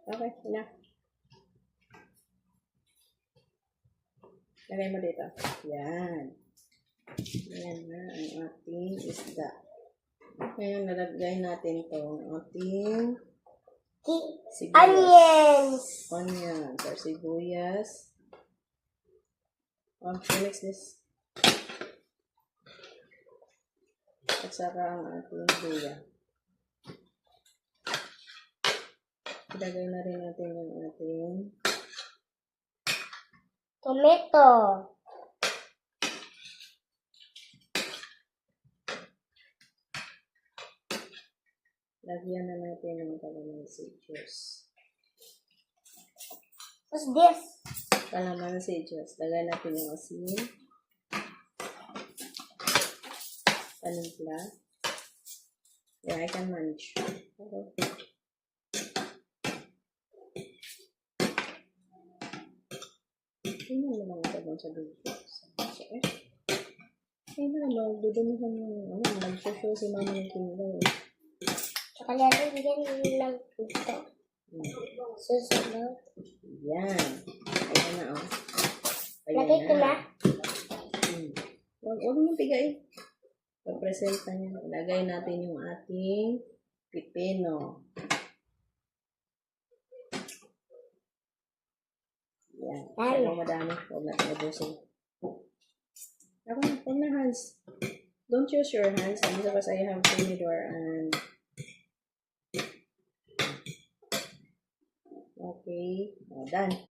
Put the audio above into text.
Okay, na. Lagay mo dito. Yan. Yan na ang ating isda. Ngayon, nalagay natin itong ating Onions. Onions or sibuyas. Mix this. At saka ang ating luya. Ilagay na rin natin yung ating tomato. Lagyan na natin ng calamansi juice. What's this? Calamansi juice. Lagay natin yung asin. Panimpla. Yeah, I can manage. Okay. Tingnan mo lang ito sa video. Ay na, magdudumihan yung nag-show si mama ng kinlaw. Tsaka lalagyan lang ito. Susunod. Yan. Ayan na, oh. Lagay ko na. Huwag mong bigay. Pag-presenta niya, ilagay natin yung ating pipino. Yan. Pero madami. Huwag natin ubusin. Ako na, huwag na hands. Don't use your hands because I have tinidor and okay. Done.